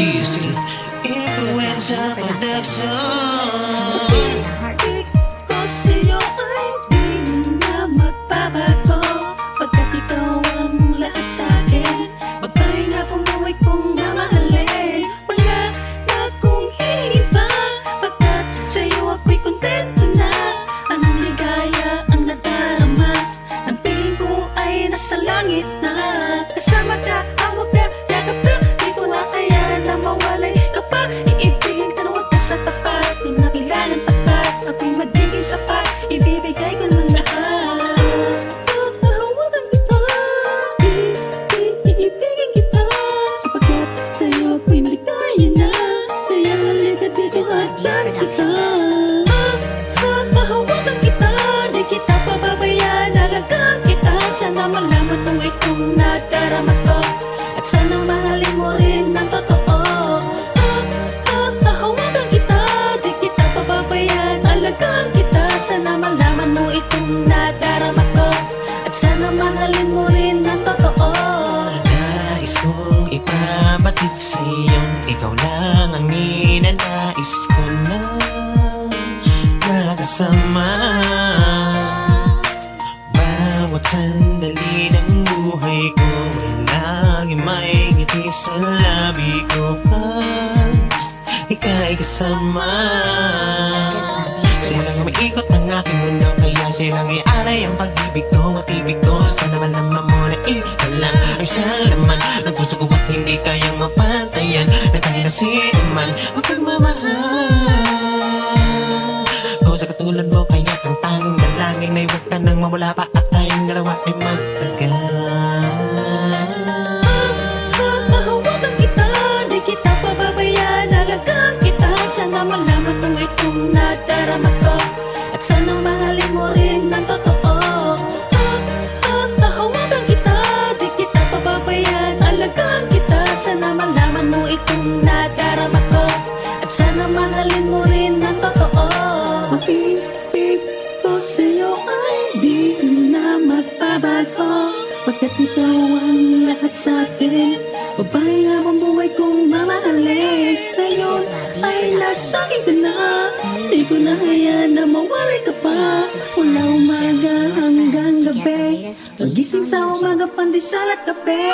GC Influencer Production. Pag-ibig ko sa'yo ay di na magbabago, pagkat ikaw ang lahat sa'kin. Babae na bumuhay kong mamahalin, wala na akong iba, pagkat sa'yo ako'y kontento na. Anong ligaya ang nadarama, ang piling ko ay nasa langit na. Kasama ka, hawak ka, yakap ka, di ko na kaya na mawalay ka pa. Iibigin ka na huwag ka sa tapat, di na kailangan tapat, ako'y magiging sapat, ibibigay ko ng lahat. Hahawakan kita, iibigin kita, sapagkat sa'yo ako'y maligaya na. Kaya halika dito at lang kita. Hahawakan kita, di kita pababayaan, alagaan kita. Sana malaman mo itong nadarama ko, at sana mahalin mo rin ng totoo. Hahawakan kita, di kita pababayaan, alagaan kita. Sana malaman mo itong nadarama ko, at sana mahalin mo rin ng totoo. Nais kong ipabatid sa'yong ikaw lang ang ninanais ko na makasama. Bawat sandali ng buhay ko ay lagi may ngiti sa labi ko pag ika'y kasama. Silang umiikot ng aking mundo, kaya silang ialay ang pag-ibig ko at ibig ko. Sana malaman mo na ikaw lang ang siyang laman ng puso ko at hindi kayang mapantayan na kahit na sino man ang pagmamahal ko sa katulad mo. Kaya ang tanging dalangin ay huwag ka nang mawala pa at tayong dalawa ay magtagal. Hahawakan kita, di kita pababayaan, alagaan kita. Sana malaman mo itong nadarama ko, at sana mahalin mo rin ng totoo. Hahawakan kita, di kita pababayaan, alagaan kita. Sana malaman mo itong nadarama ko, at sana mahalin mo rin ng totoo. Pag-ibig ko sa'yo ay di na magbabago, pagkat ikaw ang lahat sa'kin. Babae na ang buhay kong mamahalin, ngayon ay nasa akin ka na. Di ko na hayaan na mawalay ka pa, mula umaga hanggang gabi, pagising sa umaga pandesal at kape.